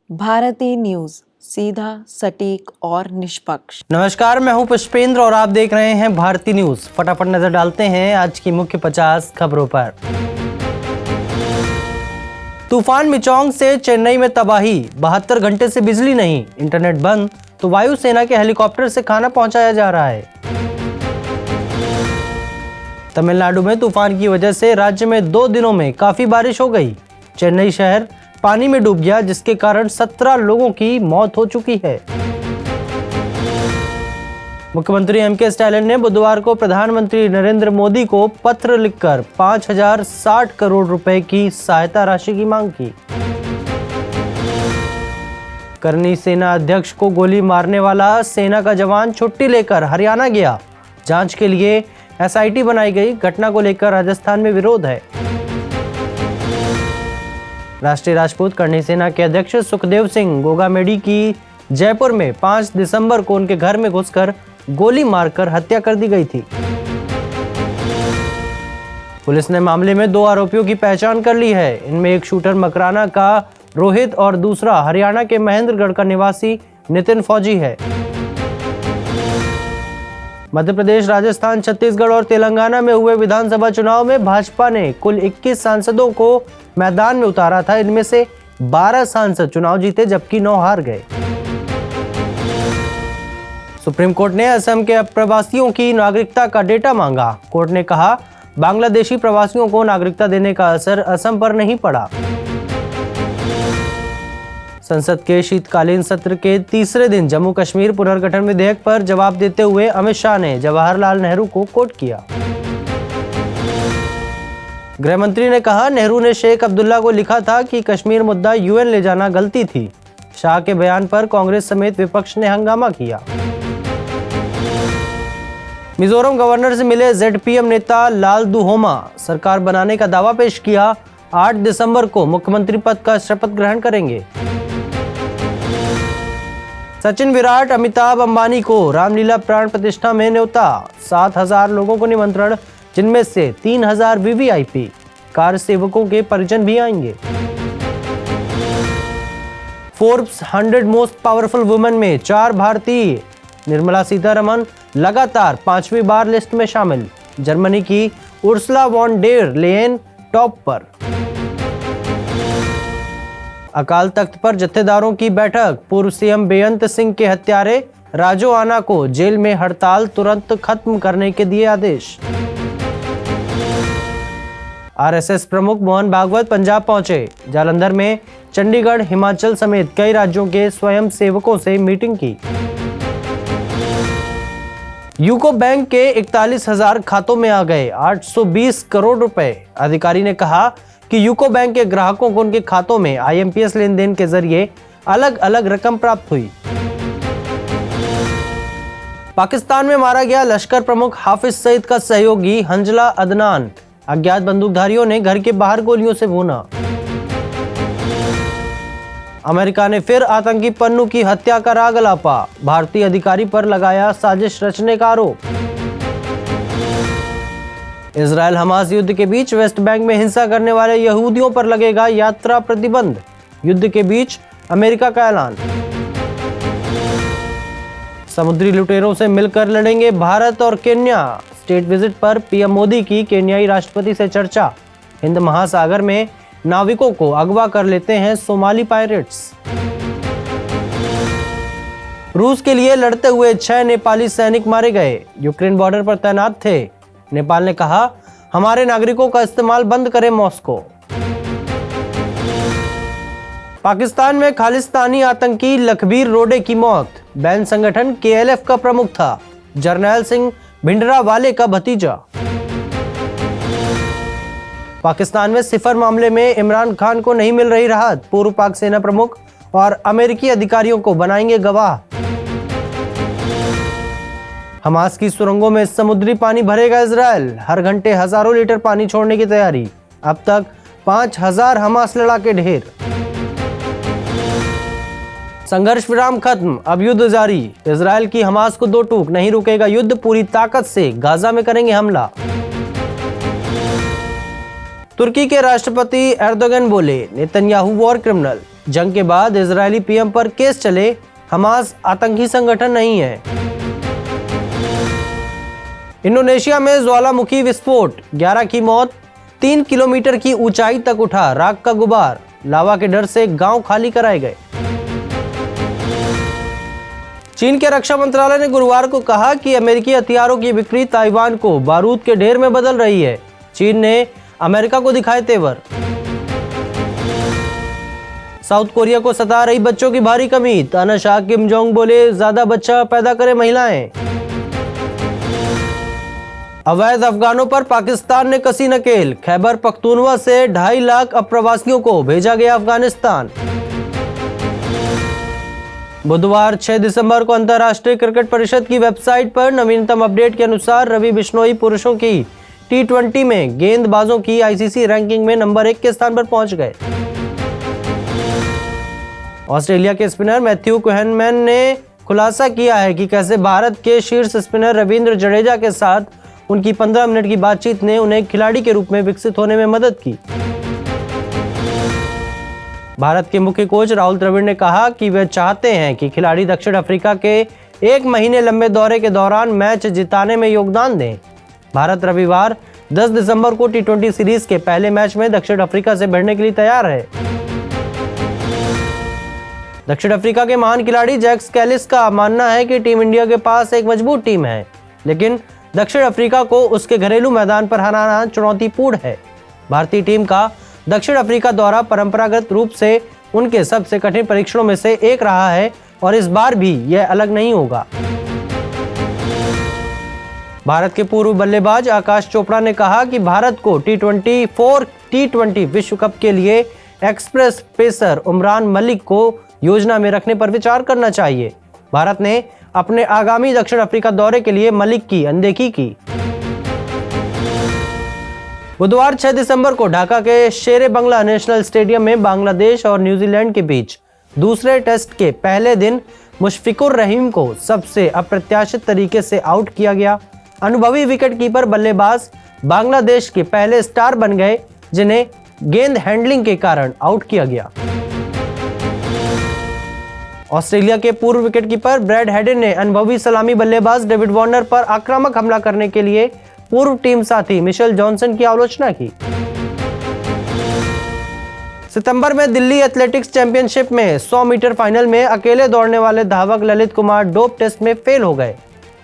Bharti news, सीधा, सटीक और निष्पक्ष। नमस्कार, मैं हूं पुष्पेंद्र और आप देख रहे हैं भारती न्यूज। फटाफट नजर डालते हैं आज की मुख्य 50 खबरों पर। तूफान मिचोंग से चेन्नई में तबाही, 72 घंटे से बिजली नहीं, इंटरनेट बंद, तो वायुसेना के हेलीकॉप्टर से खाना पहुंचाया जा रहा है। तमिलनाडु में तूफान की वजह से राज्य में 2 दिनों में काफी बारिश हो गई। चेन्नई शहर पानी में डूब गया, जिसके कारण 17 लोगों की मौत हो चुकी है। मुख्यमंत्री एम.के. स्टालिन ने बुधवार को प्रधानमंत्री नरेंद्र मोदी को पत्र लिखकर 5,060 करोड़ रुपए की सहायता राशि की मांग की। करनी सेना अध्यक्ष को गोली मारने वाला सेना का जवान छुट्टी लेकर हरियाणा गया। जांच के लिए एसआईटी बनाई गई। घटना को लेकर राजस्थान में विरोध है। राष्ट्रीय राजपूत करनी सेना के अध्यक्ष सुखदेव सिंह गोगामेडी की जयपुर में 5 दिसंबर को उनके घर में घुसकर गोली मारकर हत्या कर दी गई थी। पुलिस ने मामले में 2 आरोपियों की पहचान कर ली है। इनमें एक शूटर मकराना का रोहित और दूसरा हरियाणा के महेंद्रगढ़ का निवासी नितिन फौजी है। मध्य प्रदेश, राजस्थान, छत्तीसगढ़ और तेलंगाना में हुए विधानसभा चुनाव में भाजपा ने कुल 21 सांसदों को मैदान में उतारा था। इनमें से 12 सांसद चुनाव जीते, जबकि 9 हार गए। सुप्रीम कोर्ट ने असम के प्रवासियों की नागरिकता का डेटा मांगा। कोर्ट ने कहा, बांग्लादेशी प्रवासियों को नागरिकता देने का असर असम पर नहीं पड़ा। संसद के शीतकालीन सत्र के तीसरे दिन जम्मू कश्मीर पुनर्गठन विधेयक पर जवाब देते हुए अमित शाह ने जवाहरलाल नेहरू को कोट किया। गृह मंत्री ने कहा, नेहरू ने शेख अब्दुल्ला को लिखा था कि कश्मीर मुद्दा यूएन ले जाना गलती थी। शाह के बयान पर कांग्रेस समेत विपक्ष ने हंगामा किया। मिजोरम गवर्नर से मिले जेडपीएम नेता लाल दुहोमा सरकार बनाने का दावा पेश किया। 8 दिसंबर को मुख्यमंत्री पद का शपथ ग्रहण करेंगे। सचिन, विराट, अमिताभ अंबानी को रामलीला प्राण प्रतिष्ठा में न्योता। 7,000 लोगों को निमंत्रण, जिनमें से 3,000 वीवीआईपी। कार सेवकों के परिजन भी आएंगे। फोर्ब्स 100 मोस्ट पावरफुल वुमेन में 4 भारतीय। निर्मला सीतारमण लगातार 5वीं बार लिस्ट में शामिल। जर्मनी की Ursula von der Leyen top पर। अकाल तख्त पर जत्थेदारों की बैठक। पूर्व सीएम बेअंत सिंह के हत्यारे राजो आना को जेल में हड़ताल तुरंत खत्म करने के दिए आदेश। आरएसएस प्रमुख मोहन भागवत पंजाब पहुंचे। जालंधर में चंडीगढ़, हिमाचल समेत कई राज्यों के स्वयं सेवकों से मीटिंग की। यूको बैंक के 41,000 खातों में आ गए 820 करोड़ रुपए। अधिकारी ने कहा कि यूको बैंक के ग्राहकों को उनके खातों में आईएमपीएस लेन देन के जरिए अलग अलग रकम प्राप्त हुई। पाकिस्तान में मारा गया लश्कर प्रमुख हाफिज सईद का सहयोगी हंजला अदनान। अज्ञात बंदूकधारियों ने घर के बाहर गोलियों से भूना। अमेरिका ने फिर आतंकी पन्नू की हत्या का राग अलापा। भारतीय अधिकारी पर लगाया साजिश रचने का आरोप। इजरायल हमास युद्ध के बीच वेस्ट बैंक में हिंसा करने वाले यहूदियों पर लगेगा यात्रा प्रतिबंध। युद्ध के बीच अमेरिका का ऐलान। समुद्री लुटेरों से मिलकर लड़ेंगे भारत और केन्या। स्टेट विजिट पर पीएम मोदी की केन्याई राष्ट्रपति से चर्चा। हिंद महासागर में नाविकों को अगवा कर लेते हैं सोमाली पायरेट्स। रूस के लिए लड़ते हुए 6 नेपाली सैनिक मारे गए। यूक्रेन बॉर्डर पर तैनात थे। नेपाल ने कहा, हमारे नागरिकों का इस्तेमाल बंद करे मॉस्को। पाकिस्तान में खालिस्तानी आतंकी लखबीर रोडे की मौत। बैन संगठन केएलएफ का प्रमुख था। जरनैल सिंह भिंडरावाले का भतीजा। पाकिस्तान में सिफर मामले में इमरान खान को नहीं मिल रही राहत। पूर्व पाक सेना प्रमुख और अमेरिकी अधिकारियों को बनाएंगे गवाह। हमास की सुरंगों में समुद्री पानी भरेगा इजरायल। हर घंटे हजारों लीटर पानी छोड़ने की तैयारी। अब तक 5,000 हमास लड़ाके ढेर। संघर्ष विराम खत्म, अब युद्ध जारी। इजरायल की हमास को 2 टूक, नहीं रुकेगा युद्ध, पूरी ताकत से गाजा में करेंगे हमला। तुर्की के राष्ट्रपति एर्दोगन बोले, नेतन्याहू वॉर क्रिमिनल। जंग के बाद इजरायली पीएम पर केस चले, हमास आतंकी संगठन नहीं है। इंडोनेशिया में ज्वालामुखी विस्फोट, 11 की मौत, 3 किलोमीटर की ऊंचाई तक उठा राख का गुबार, लावा के डर से गांव खाली कराए गए। चीन के रक्षा मंत्रालय ने गुरुवार को कहा कि अमेरिकी हथियारों की बिक्री ताइवान को बारूद के ढेर में बदल रही है। चीन ने अमेरिका को दिखाए तेवर। साउथ कोरिया को सता रही बच्चों की भारी कमी, तानाशाह किम जोंग बोले, ज्यादा बच्चा पैदा करें महिलाएं। अवैध अफगानों पर पाकिस्तान ने कसी नकेल, खैबर पख्तूनवा से 2.5 लाख अप्रवासियों को भेजा गया अफगानिस्तान। बुधवार 6 दिसंबर को अंतर्राष्ट्रीय क्रिकेट परिषद की वेबसाइट पर नवीनतम अपडेट के अनुसार रवि बिश्नोई पुरुषों की T20 में गेंदबाजों की आईसीसी रैंकिंग में नंबर 1 के स्थान पर पहुंच गए। ऑस्ट्रेलिया के स्पिनर मैथ्यू कुहनमैन ने खुलासा किया है कि कैसे भारत के शीर्ष स्पिनर रविंद्र जडेजा के साथ उनकी 15 मिनट की बातचीत ने उन्हें खिलाड़ी के रूप में विकसित होने में मदद की। भारत के मुख्य कोच राहुल द्रविड़ ने कहा कि वे चाहते हैं कि खिलाड़ी दक्षिण अफ्रीका के 1 महीने लंबे दौरे के दौरान मैच जिताने में योगदान दें। भारत रविवार 10 दिसंबर को T20 सीरीज के पहले मैच में दक्षिण अफ्रीका से भिड़ने के लिए तैयार है। दक्षिण अफ्रीका के महान खिलाड़ी जैक्स कैलिस का मानना है कि टीम इंडिया के पास एक मजबूत टीम है, लेकिन दक्षिण अफ्रीका को उसके घरेलू मैदान पर हराना चुनौतीपूर्ण है। भारतीय टीम का दक्षिण अफ्रीका दौरा परंपरागत रूप से उनके सबसे कठिन परीक्षणों में से एक रहा है और इस बार भी यह अलग नहीं होगा। भारत के पूर्व बल्लेबाज आकाश चोपड़ा ने कहा कि भारत को T20 विश्व कप के लिए एक्सप्रेस पेसर उमरान मलिक को योजना में रखने पर विचार करना चाहिए। भारत ने अपने आगामी दक्षिण अफ्रीका दौरे के लिए मलिक की अनदेखी की। बुधवार 6 दिसंबर को ढाका के शेरे बंगला नेशनल स्टेडियम में बांग्लादेश और न्यूजीलैंड के बीच दूसरे टेस्ट के पहले दिन मुशफिकुर रहीम को सबसे अप्रत्याशित तरीके से आउट किया गया। अनुभवी विकेटकीपर बल्लेबाज बांग्लादेश के पहले स्टार बन गए जिन्हें गेंद हैंडलिंग के कारण आउट किया गया। ऑस्ट्रेलिया के पूर्व विकेटकीपर ब्रैड हेडन ने अनुभवी सलामी बल्लेबाज डेविड वार्नर पर आक्रामक हमला करने के लिए पूर्व टीम साथी मिशेल जॉनसन की आलोचना की। सितंबर में दिल्ली एथलेटिक्स चैंपियनशिप में 100 मीटर फाइनल में अकेले दौड़ने वाले धावक ललित कुमार डोप टेस्ट में फेल हो गए।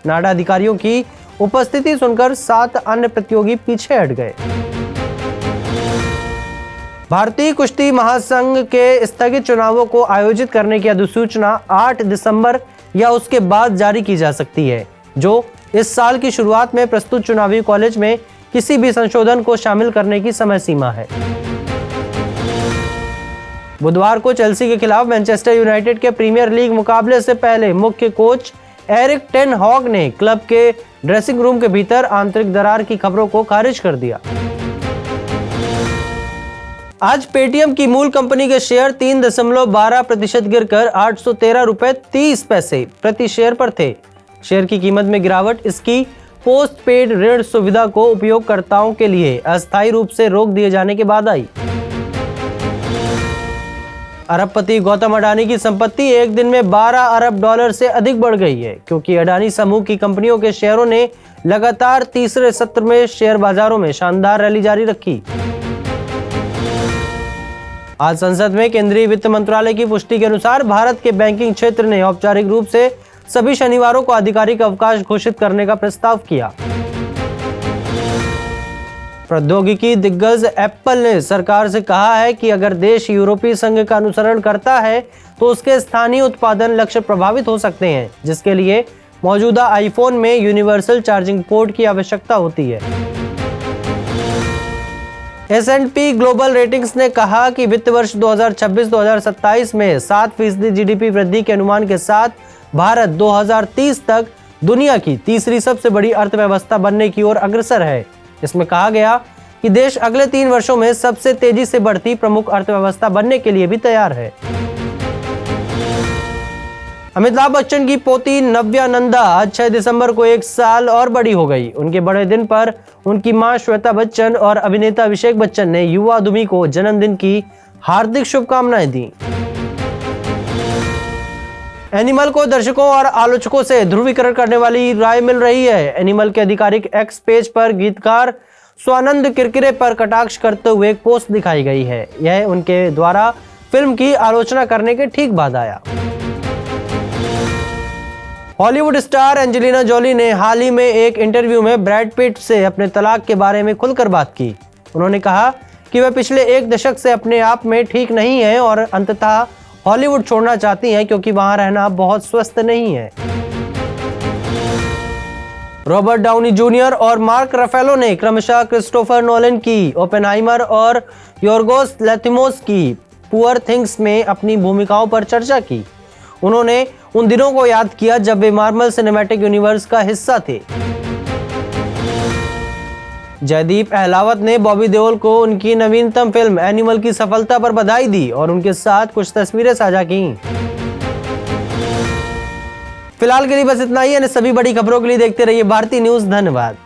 नाडा अधिकारियों की उपस्थिति सुनकर 7 अन्य प्रतियोगी पीछे हट गए। भारतीय कुश्ती महासंघ के स्थगित चुनावों को आयोजित करने की अधिसूचना 8 दिसंबर या उसके बाद जारी की जा सकती है, जो इस साल की शुरुआत में प्रस्तुत चुनावी कॉलेज में किसी भी संशोधन को शामिल करने की समय सीमा है। बुधवार को चेल्सी के खिलाफ मैनचेस्टर यूनाइटेड के प्रीमियर लीग मुकाबले से पहले मुख्य कोच एरिक टेन हॉग ने क्लब के ड्रेसिंग रूम के भीतर आंतरिक दरार की खबरों को खारिज कर दिया। आज पेटीएम की मूल कंपनी के शेयर 3.12% गिरकर 813 रुपए 30 पैसे प्रति शेयर पर थे। शेयर की कीमत में गिरावट इसकी पोस्ट पेड ऋण सुविधा को उपयोगकर्ताओं के लिए अस्थायी रूप से रोक दिए जाने के बाद आई। अरबपति गौतम अडानी की संपत्ति एक दिन में $12 अरब से अधिक बढ़ गई है, क्योंकि अडानी समूह की कंपनियों के शेयरों ने लगातार तीसरे सत्र में शेयर बाजारों में शानदार रैली जारी रखी। आज संसद में केंद्रीय वित्त मंत्रालय की पुष्टि के अनुसार भारत के बैंकिंग क्षेत्र ने औपचारिक रूप से सभी शनिवारों को आधिकारिक अवकाश घोषित करने का प्रस्ताव किया। प्रौद्योगिकी दिग्गज एप्पल ने सरकार से कहा है कि अगर देश यूरोपीय संघ का अनुसरण करता है तो उसके स्थानीय उत्पादन लक्ष्य प्रभावित हो सकते हैं, जिसके लिए मौजूदा आईफोन में यूनिवर्सल चार्जिंग पोर्ट की आवश्यकता होती है। S&P ग्लोबल रेटिंग्स ने कहा कि वित्त वर्ष 2026-2027 में 7% जीडीपी वृद्धि के अनुमान के साथ भारत 2030 तक दुनिया की तीसरी सबसे बड़ी अर्थव्यवस्था बनने की ओर अग्रसर है। इसमें कहा गया कि देश अगले 3 वर्षों में सबसे तेजी से बढ़ती प्रमुख अर्थव्यवस्था बनने के लिए भी तैयार है। अमिताभ बच्चन की पोती नव्या नंदा आज 6 दिसंबर को 1 साल और बड़ी हो गई। उनके बड़े दिन पर उनकी मां श्वेता बच्चन और अभिनेता अभिषेक बच्चन ने युवा दुमी को जन्मदिन की हार्दिक शुभकामनाएं दी। एनिमल को दर्शकों और आलोचकों से ध्रुवीकरण करने वाली राय मिल रही है। एनिमल के आधिकारिक एक्स पेज पर गीतकार स्वानंद किरकिरे पर कटाक्ष करते हुए एक पोस्ट दिखाई गई है। यह उनके द्वारा फिल्म की आलोचना करने के ठीक बाद आया। हॉलीवुड स्टार एंजेलिना जॉली ने हाल ही में एक इंटरव्यू में ब्रैड पिट से अपने तलाक के बारे में खुलकर बात की। उन्होंने कहा कि वह पिछले 1 दशक से अपने आप में ठीक नहीं है और अंततः हॉलीवुड छोड़ना चाहती हैं क्योंकि वहां रहना बहुत स्वस्थ नहीं है। रॉबर्ट डाउनी जूनियर और मार्क रफेलो ने क्रमशः क्रिस्टोफर नोलन की ओपेनहाइमर और योर्गोस लैंथिमोस की पुअर थिंग्स में अपनी भूमिकाओं पर चर्चा की। उन्होंने उन दिनों को याद किया जब वे मार्वल सिनेमैटिक यूनिवर्स का हिस्सा थे। जयदीप अहलावत ने बॉबी देओल को उनकी नवीनतम फिल्म एनिमल की सफलता पर बधाई दी और उनके साथ कुछ तस्वीरें साझा की। फिलहाल के लिए बस इतना ही। सभी बड़ी खबरों के लिए देखते रहिए भारती न्यूज़। धन्यवाद।